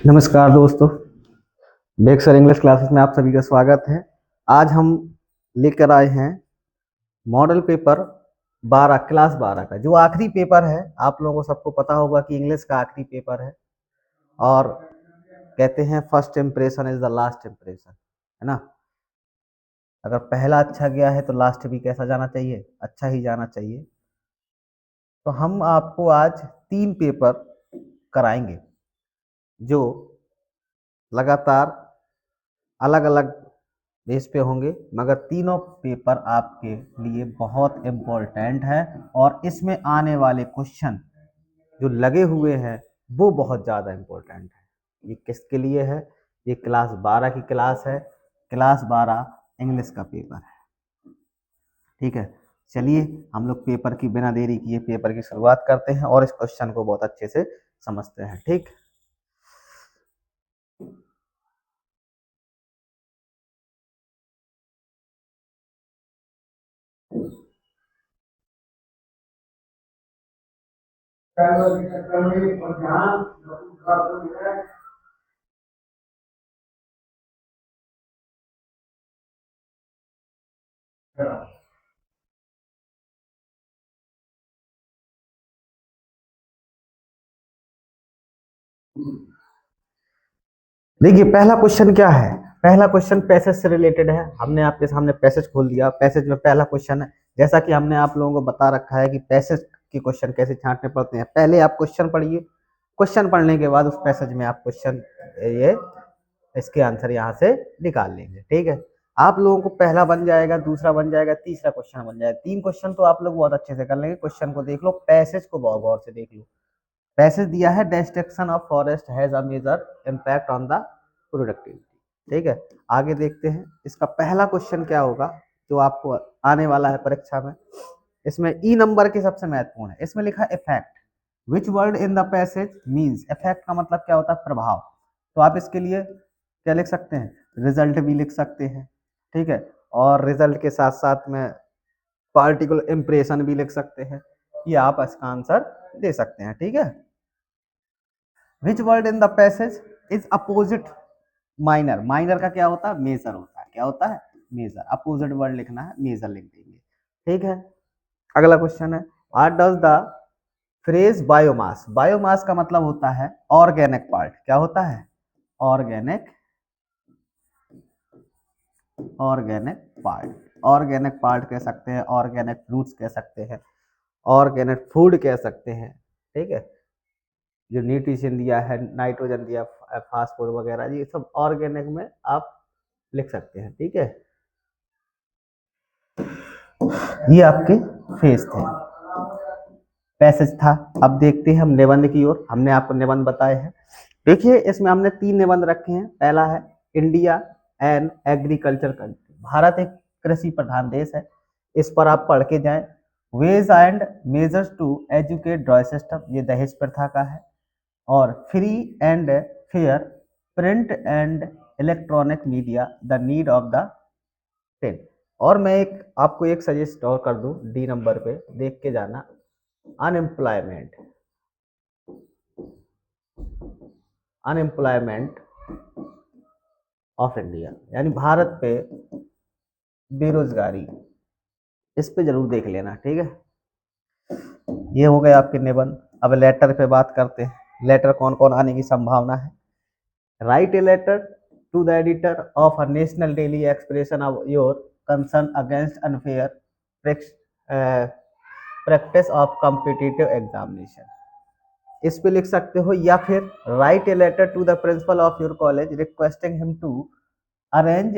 नमस्कार दोस्तों, बेक्सर English classes में आप सभी का स्वागत है। आज हम लेकर आए हैं मॉडल पेपर 12 क्लास 12 का जो आखिरी पेपर है। आप लोगों को सबको पता होगा कि इंग्लिश का आखिरी पेपर है और कहते हैं first impression is the last impression, है ना। अगर पहला अच्छा गया है तो लास्ट भी कैसा जाना चाहिए, अच्छा ही जाना चाहिए। तो हम आपको आज 3 पेपर कराएंगे जो लगातार अलग अलग बेस पे होंगे, मगर तीनों पेपर आपके लिए बहुत इम्पोर्टेंट है और इसमें आने वाले क्वेश्चन जो लगे हुए हैं वो बहुत ज़्यादा इम्पोर्टेंट है। ये किसके लिए है? ये क्लास 12 की क्लास है, क्लास 12 इंग्लिश का पेपर है। ठीक है, चलिए हम लोग पेपर की बिना देरी किए पेपर की शुरुआत करते हैं और इस क्वेश्चन को बहुत अच्छे से समझते हैं। ठीक, देखिए पहला क्वेश्चन क्या है। पहला क्वेश्चन पैसेज से रिलेटेड है। हमने आपके सामने पैसेज खोल दिया। पैसेज में पहला क्वेश्चन है, जैसा कि हमने आप लोगों को बता रखा है कि पैसेज के क्वेश्चन कैसे छांटने पड़ते हैं। पहले आप क्वेश्चन पढ़िए, क्वेश्चन पढ़ने के बाद उस पैसेज में आप क्वेश्चन ये इसके आंसर यहाँ से निकाल लेंगे। ठीक है, आप लोगों को पहला बन जाएगा, दूसरा बन जाएगा, तीसरा क्वेश्चन बन जाएगा। 3 क्वेश्चन तो आप लोग बहुत अच्छे से कर लेंगे। क्वेश्चन को देख लो, पैसेज को बहुत गौर से देख लो। पैसेज दिया है, destruction of forest has a major impact on the productivity. ठीक है, आगे देखते हैं इसका पहला क्वेश्चन क्या होगा जो आपको आने वाला है परीक्षा में। इसमें ई नंबर के सबसे महत्वपूर्ण है। इसमें लिखा है effect, which word in the passage means. Effect का मतलब क्या होता है? प्रभाव। तो आप इसके लिए क्या लिख सकते हैं? रिजल्ट भी लिख सकते हैं। ठीक है, और रिजल्ट के साथ साथ में पार्टिकुलर इंप्रेशन भी लिख सकते हैं। ये आप इसका आंसर दे सकते हैं। ठीक है, विच word in the passage is opposite minor. Minor का क्या होता है? मेजर होता है। क्या होता है? मेजर। अपोजिट वर्ड लिखना है, मेजर लिख देंगे। ठीक है, अगला क्वेश्चन है, what does the phrase biomass. Biomass का मतलब होता है ऑर्गेनिक पार्ट। क्या होता है? Organic, organic part. Organic part कह सकते हैं, ऑर्गेनिक फ्रूट्स कह सकते हैं, ऑर्गेनिक फूड कह सकते हैं। ठीक है, जो न्यूट्रिशन दिया है, नाइट्रोजन दिया, फास्फोर वगैरह, ये सब ऑर्गेनिक में आप लिख सकते हैं। ठीक है, ये आपके फेस थे, पैसेज था। अब देखते हैं हम निबंध की ओर। हमने आपको निबंध बताए हैं। देखिए इसमें हमने 3 निबंध रखे हैं। पहला है India and agriculture country. Bharat एक कृषि प्रधान देश है। इस पर आप पढ़ के जाएं। Ways and measures to educate dowry system, ये दहेज प्रथा का है। और free and fair print and electronic media, the need of the 10। और मैं एक आपको एक सजेस्ट और कर दूं, डी नंबर पे देख के जाना। अनएम्प्लॉयमेंट, अनएम्प्लॉयमेंट ऑफ इंडिया, यानी भारत पे बेरोजगारी, इस पे जरूर देख लेना। ठीक है, ये हो गए आपके निबंध। अब लेटर पे बात करते हैं। लेटर कौन कौन आने की संभावना है? Write a letter to the editor of a national daily expression of your concern against unfair practice of competitive examination, इस पे लिख सकते हो। या फिर write a letter to the principal of your college requesting him to arrange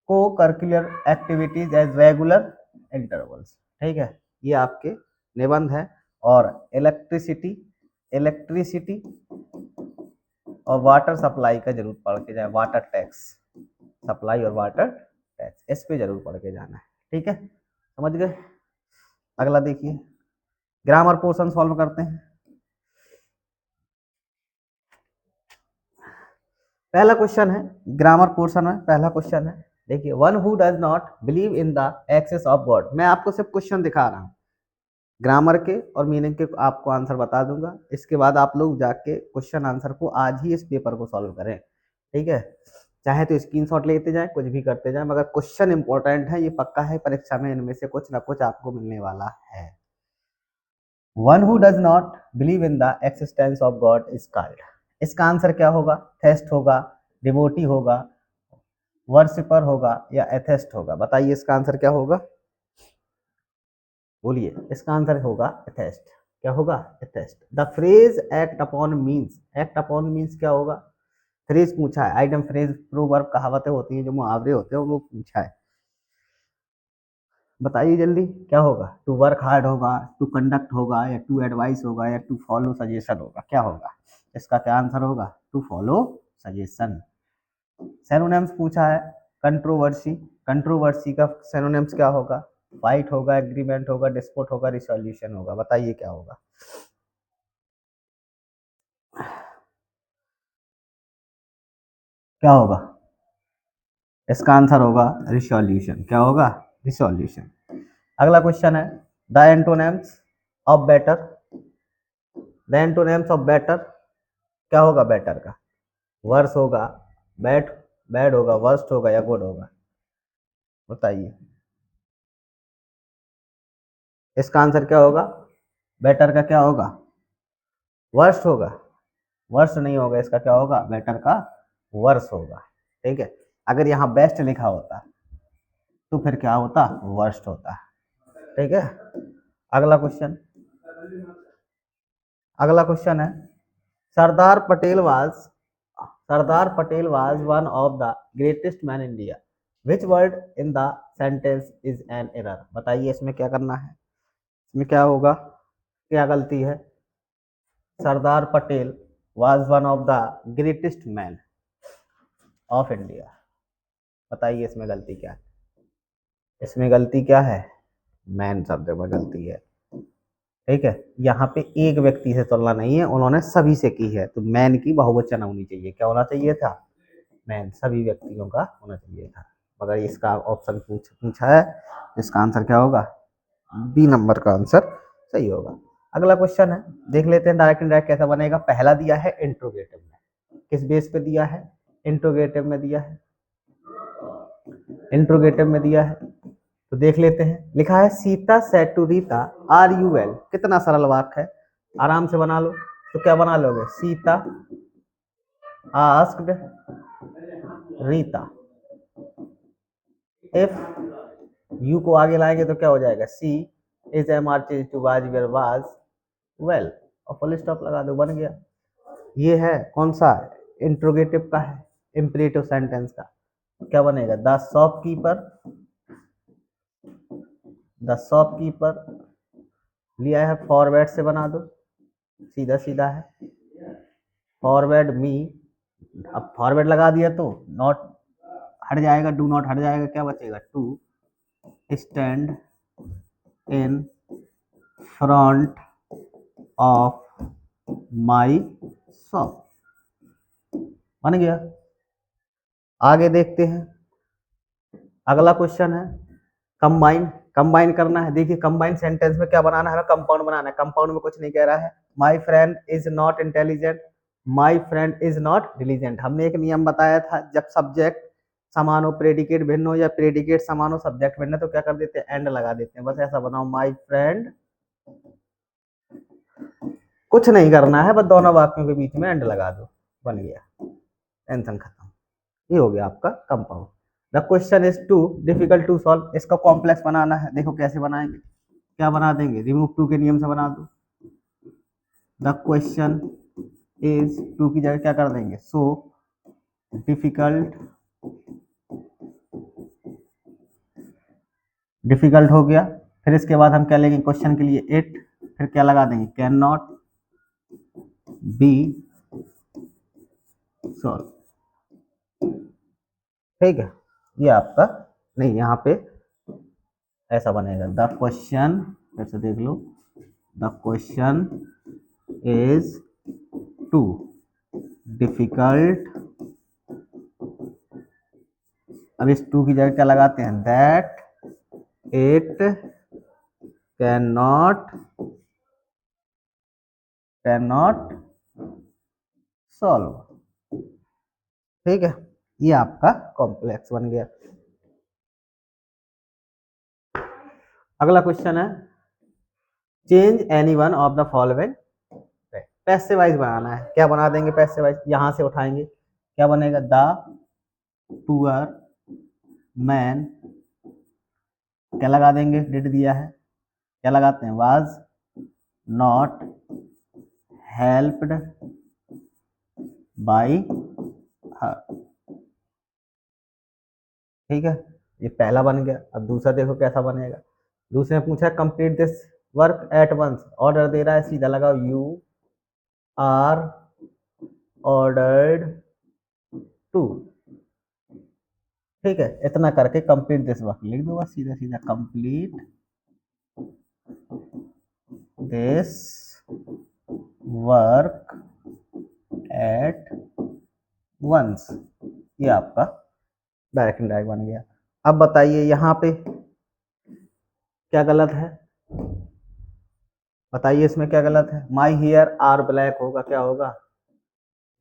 co curricular activities as regular intervals. ठीक है, ये आपके निबंध है। और इलेक्ट्रिसिटी, इलेक्ट्रिसिटी और वाटर सप्लाई का जरूर पढ़ के जाए। वाटर टैक्स, सप्लाई और वाटर टैक्स, इस पे जरूर पढ़ के जाना है। ठीक है, समझ गए। अगला देखिए, ग्रामर पोर्शन सॉल्व करते हैं। पहला क्वेश्चन है ग्रामर पोर्शन में, पहला क्वेश्चन है। देखिए, one who does not believe in the access of God. मैं आपको सिर्फ क्वेश्चन दिखा रहा हूं। ग्रामर के और मीनिंग के आपको आंसर बता दूंगा। इसके बाद आप लोग जाके क्वेश्चन आंसर को आज ही इस पेपर को सॉल्व करें, ठीक है। चाहे तो स्क्रीनशॉट लेते जाएं, कुछ भी करते जाएं, मगर क्वेश्चन इंपॉर्टेंट है, ये पक्का है परीक्षा में इनमें से कुछ ना कुछ आपको मिलने वाला है। One who does not believe in the existence of God is called. इसका आंसर क्या होगा? थेस्ट होगा, डिवोटी होगा, वर्शिपर होगा या एथेस्ट होगा? बताइए इसका आंसर क्या होगा, बोलिए। इसका आंसर होगा एथेस्ट। क्या होगा? Atheist. The phrase act upon means, act upon means क्या होगा? फ्रेज पूछा है, आइटम फ्रेज प्रोवर्ब कहावतें होती हैं, जो मुहावरे होते हैं वो पूछा है, बताइए जल्दी क्या होगा? टू वर्क हार्ड होगा, टू कंडक्ट होगा या टू एडवाइस होगा या टू फॉलो सजेशन होगा? क्या होगा इसका? क्या आंसर होगा? To follow suggestion. सिनोनिम्स पूछा है, कंट्रोवर्सी, कंट्रोवर्सी का सिनोनिम्स क्या होगा? फाइट होगा, एग्रीमेंट होगा, डिस्प्यूट होगा, रिसोल्यूशन होगा? बताइए क्या होगा? क्या होगा? इसका आंसर होगा रिसोल्यूशन। क्या होगा? रिसोल्यूशन। अगला क्वेश्चन है, the antonyms of better, the antonyms of better क्या होगा? बेटर का वर्स होगा, बैड बैड होगा, वर्स्ट होगा या गुड होगा? बताइए इसका आंसर क्या होगा? बेटर का क्या होगा? वर्स्ट होगा? वर्स्ट नहीं होगा, इसका क्या होगा? बेटर का वर्स होगा, ठीक है। अगर यहाँ बेस्ट लिखा होता तो फिर क्या होता? वर्स्ट होता, ठीक है। अगला क्वेश्चन, अगला क्वेश्चन है, Sardar Patel was, Sardar Patel was one of the greatest man India, which word in the sentence is an error? बताइए इसमें क्या करना है, इसमें क्या होगा, क्या गलती है? Sardar Patel was one of the greatest man of India, बताइए इसमें गलती क्या है? इसमें गलती क्या है? मैन शब्द में गलती है, ठीक है। यहाँ पे एक व्यक्ति से तुलना नहीं है, उन्होंने सभी से की है, तो मैन की बहुवचन होनी चाहिए। क्या होना चाहिए था? मैन, सभी व्यक्तियों का होना चाहिए था, मगर इसका ऑप्शन पूछा है, इसका आंसर क्या होगा? बी नंबर का आंसर सही होगा। अगला क्वेश्चन है, देख लेते हैं डायरेक्ट इनडायरेक्ट कैसा बनेगा। पहला दिया है इंट्रोगेटिव में, किस बेस पे दिया है? इंट्रोगेटिव में दिया है, इंट्रोगेटिव में दिया है, तो देख लेते हैं। लिखा है Sita said to Rita are you well, कितना सरल वाक्य है, आराम से बना लो। तो क्या बना लोगे? Sita asked Rita, if you को आगे लाएंगे तो क्या हो जाएगा? She is am are change to was were was well, और फुल स्टॉप लगा दो, बन गया। ये है कौन सा? इंट्रोगेटिव का है, इंपरेटिव सेंटेंस का। क्या बनेगा? द शॉपकीपर, द शॉपकीपर लिया है फॉरवर्ड से, बना दो, सीधा सीधा है। फॉरवर्ड मी, अब फॉरवर्ड लगा दिया तो नॉट हट जाएगा, डू नॉट हट जाएगा, क्या बचेगा? To stand in front of my shop, बन गया। आगे देखते हैं, अगला क्वेश्चन है कंबाइन, कंबाइन करना है। देखिए कंबाइन सेंटेंस में क्या बनाना है? कंपाउंड बनाना है। कंपाउंड में कुछ नहीं कह रहा है। My friend is not intelligent, my friend is not diligent. हमने एक नियम बताया था, जब सब्जेक्ट समान हो, प्रेडिकेट भिन्न हो, या प्रेडिकेट समान हो, सब्जेक्ट भिन्न, तो क्या कर देते हैं? एंड लगा देते हैं। बस ऐसा बनाओ, माई फ्रेंड, कुछ नहीं करना है, बस दोनों वाक्यों के बीच में एंड लगा दो, बन गया, टेंशन खत्म। ये हो गया आपका compound. The question is too difficult to solve, इसका कॉम्प्लेक्स बनाना है। देखो कैसे बनाएंगे, क्या बना देंगे? रिमूव टू के नियम से बना दो। द क्वेश्चन इज टू की जगह क्या कर देंगे? सो डिफिकल्ट, डिफिकल्ट हो गया। फिर इसके बाद हम क्या लेंगे क्वेश्चन के लिए? इट, फिर क्या लगा देंगे? कैन नॉट बी सॉल्व, ठीक है। ये आपका नहीं, यहाँ पे ऐसा बनेगा। द क्वेश्चन, फिर से देख लो, the question is too difficult, अब इस टू की जगह क्या लगाते हैं? That it can not solve. ठीक है, ये आपका कॉम्प्लेक्स बन गया। अगला क्वेश्चन है change any one of the following. Passive voice बनाना है, क्या बना देंगे पैसिव वाइज, यहां से उठाएंगे, क्या बनेगा, द पुअर मैन, क्या लगा देंगे, डिड दिया है, क्या लगाते हैं, was not helped by her. ठीक है, ये पहला बन गया। अब दूसरा देखो कैसा बनेगा। दूसरे में पूछा complete this work at once, order दे रहा है, सीधा लगाओ यू आर ऑर्डर्ड टू। ठीक है, इतना करके कंप्लीट दिस वर्क लिख दो, बस सीधा सीधा complete this work at once. ये आपका डायरेक्ट इंडायरेक्ट बन गया। अब बताइए यहाँ पे क्या गलत है, बताइए इसमें क्या गलत है। माई हेयर आर ब्लैक होगा, क्या होगा,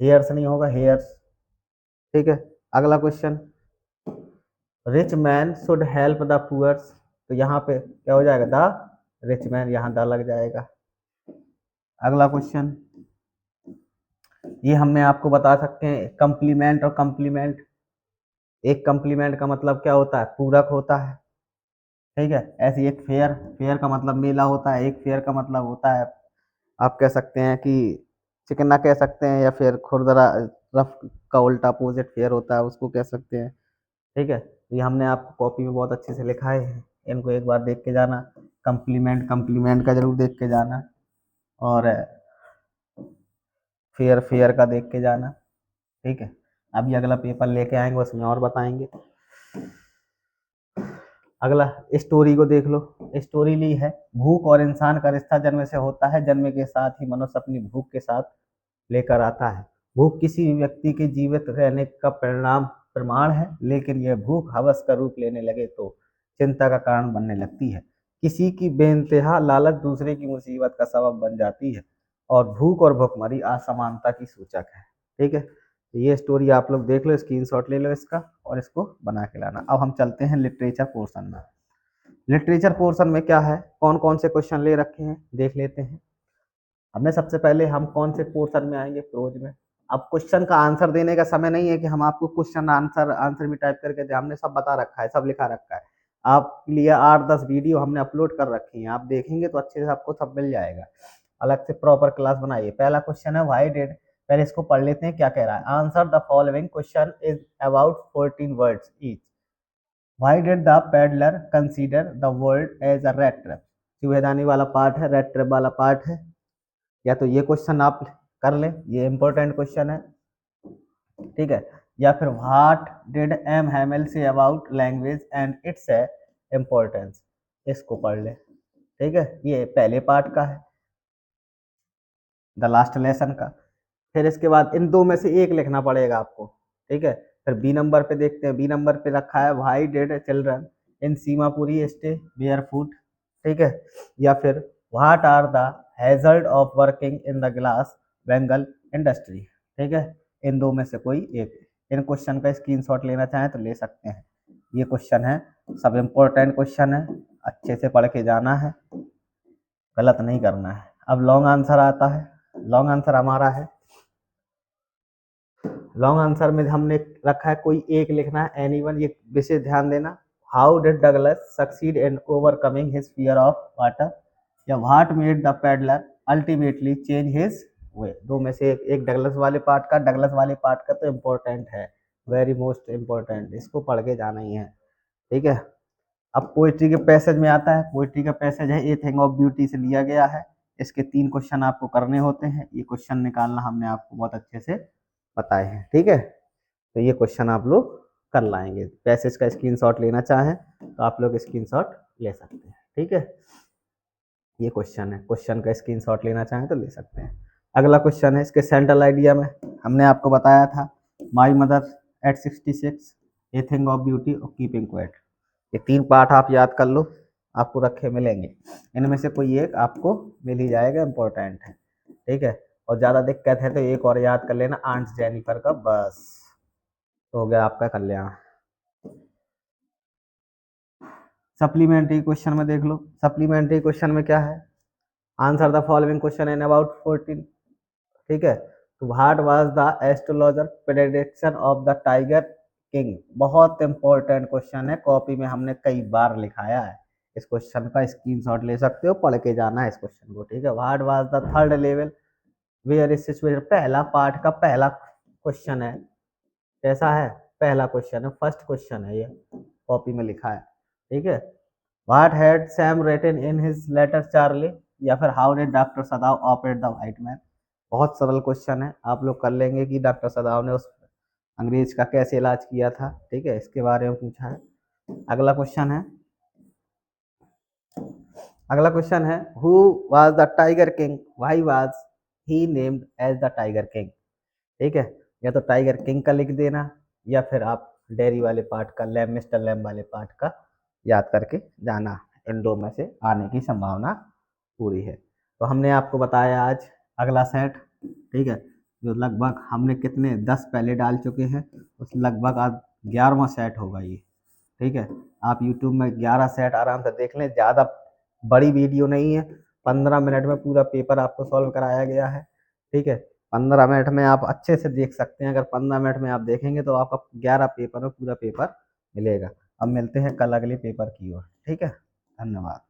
हेयर्स नहीं होगा, हेयर्स। ठीक है, अगला question rich man should help the poors, तो यहाँ पे क्या हो जाएगा, द रिच मैन, यहाँ द लग जाएगा। अगला क्वेश्चन ये हमने आपको बता सकते हैं कंप्लीमेंट और कंप्लीमेंट। एक कंप्लीमेंट का मतलब क्या होता है, पूरक होता है। ठीक है, ऐसे एक फेयर, फेयर का मतलब मेला होता है, एक फेयर का मतलब होता है, आप कह सकते हैं कि चिकना कह सकते हैं, या फिर खुरदरा रफ का उल्टा अपोजिट फेयर होता है, उसको कह सकते हैं। ठीक है, ये हमने आपको कॉपी में बहुत अच्छे से लिखाए हैं, इनको एक बार देख के जाना। कंप्लीमेंट, कंप्लीमेंट का जरूर देख के जाना, और फेयर, फेयर का देख के जाना। ठीक है, अभी अगला पेपर लेके आएंगे, उसमें और बताएंगे। अगला स्टोरी को देख लो। स्टोरी ली है, भूख और इंसान का रिश्ता जन्म से होता है, जन्म के साथ ही मनुष्य अपनी भूख के साथ लेकर आता है। भूख किसी भी व्यक्ति के जीवित रहने का प्रमाण है, लेकिन यह भूख हवस का रूप लेने लगे तो चिंता का कारण बनने लगती है। किसी की बेइंतहा लालच दूसरे की मुसीबत का सबब बन जाती है, और भूख और भुखमरी असमानता की सूचक है। ठीक है, तो ये स्टोरी आप लोग देख लो, स्क्रीनशॉट ले लो इसका, और इसको बना के लाना। अब हम चलते हैं लिटरेचर पोर्शन में। लिटरेचर पोर्शन में क्या है, कौन कौन से क्वेश्चन ले रखे हैं देख लेते हैं। हमने सबसे पहले हम कौन से पोर्शन में आएंगे, प्रोज में। अब क्वेश्चन का आंसर देने का समय नहीं है कि हम आपको क्वेश्चन आंसर आंसर में टाइप करके दे, हमने सब बता रखा है, सब लिखा रखा है। आपके लिए 8-10 वीडियो हमने अपलोड कर रखी हैं, आप देखेंगे तो अच्छे से आपको सब मिल जाएगा। अलग से प्रॉपर क्लास बनाइए। पहला क्वेश्चन है व्हाई डिड, पहले इसको पढ़ लेते हैं क्या कह रहा है। Answer the following question is about 14 words each. Why did the peddler consider the world as a rat trap. चूहेदानी वाला पार्ट है, रेट ट्रैप वाला पार्ट है। या तो ये क्वेश्चन आप कर लें, ये इंपॉर्टेंट क्वेश्चन है। ठीक है, या फिर what did M Hamel say about language and its importance, इसको पढ़ लें। ठीक है, ये पहले पार्ट का है, द लास्ट लेसन का। फिर इसके बाद इन दो में से एक लिखना पड़ेगा आपको। ठीक है, फिर बी नंबर पे देखते हैं, बी नंबर पे रखा है why did children in Seemapuri stay barefoot. ठीक है, या फिर what are the hazard of working in the glass bangle industry. ठीक है, इन दो में से कोई एक। इन क्वेश्चन का स्क्रीनशॉट लेना चाहें तो ले सकते हैं। ये क्वेश्चन है, सब इम्पोर्टेंट क्वेश्चन है, अच्छे से पढ़ के जाना है, गलत नहीं करना है। अब लॉन्ग आंसर आता है। लॉन्ग आंसर हमारा है, लॉन्ग आंसर में हमने रखा है कोई एक लिखना है, एनीवन। ये विशेष ध्यान देना। How did Douglas succeed in overcoming his fear of water, या what made the peddler ultimately change his way. दो में से एक डगलस वाले पार्ट का, डगलस वाले पार्ट का तो इम्पोर्टेंट है, वेरी मोस्ट इम्पोर्टेंट, इसको पढ़ के जाना ही है। ठीक है, अब पोइट्री के पैसेज में आता है। पोइट्री का पैसेज है ए थिंग ऑफ ब्यूटी से लिया गया है। इसके 3 क्वेश्चन आपको करने होते हैं, ये क्वेश्चन निकालना हमने आपको बहुत अच्छे से बताए हैं। ठीक है, तो ये क्वेश्चन आप लोग कर लाएंगे। पैसेज का स्क्रीनशॉट लेना चाहें तो आप लोग स्क्रीनशॉट ले सकते हैं। ठीक है, ये क्वेश्चन है, क्वेश्चन का स्क्रीनशॉट लेना चाहें तो ले सकते हैं। अगला क्वेश्चन है, इसके सेंट्रल आइडिया में हमने आपको बताया था my mother eight 66, a thing of beauty और कीपिंग क्वाइट। ये 3 पार्ट आप याद कर लो, आपको रखे मिलेंगे, इनमें से कोई एक आपको मिल ही जाएगा, इम्पोर्टेंट है, ठीक है। और ज़्यादा दिक्कत है तो एक और याद कर लेना, आंट जेनिफर का, बस तो हो गया आपका कल्याण। सप्लीमेंट्री क्वेश्चन में देख लो, सप्लीमेंट्री क्वेश्चन में क्या है, answer the following question in about 14, ठीक है। तो what was the astrologer prediction of the tiger king, बहुत इंपॉर्टेंट क्वेश्चन है, कॉपी में हमने कई बार लिखाया है, इस क्वेश्चन का स्क्रीनशॉट ले सकते हो, पढ़ के जाना है इस क्वेश्चन को, ठीक है। What was the third level where is situated, पहला पार्ट का पहला क्वेश्चन है, कैसा है, पहला क्वेश्चन है, फर्स्ट क्वेश्चन है, ये कॉपी में लिखा है, ठीक है। What had Sam written in his letter Charlie, या फिर how did doctor Sadao operate the white man, बहुत सरल क्वेश्चन है, आप लोग कर लेंगे कि डॉक्टर सदाव ने उस अंग्रेज का कैसे इलाज किया था, ठीक है, इसके बारे में पूछा है। अगला क्वेश्चन है, अगला क्वेश्चन है who was the tiger king, why was he named as the tiger king, ठीक है। या तो टाइगर किंग का लिख देना, या फिर आप डेयरी वाले पार्ट का, लैम मिस्टर लैम वाले पार्ट का याद करके जाना, इन दो में से आने की संभावना पूरी है। तो हमने आपको बताया आज अगला सेट, ठीक है, जो लगभग हमने कितने 10 पहले डाल चुके हैं, उस लगभग आज 11वां सेट होगा ये, ठीक है। आप यूट्यूब में 11 सेट आराम से देख लें, ज़्यादा बड़ी वीडियो नहीं है, 15 मिनट में पूरा पेपर आपको सॉल्व कराया गया है, ठीक है। 15 मिनट में आप अच्छे से देख सकते हैं, अगर 15 मिनट में आप देखेंगे तो आपका 11 पेपर में पूरा पेपर मिलेगा। अब मिलते हैं कल अगले पेपर की ओर, ठीक है, धन्यवाद।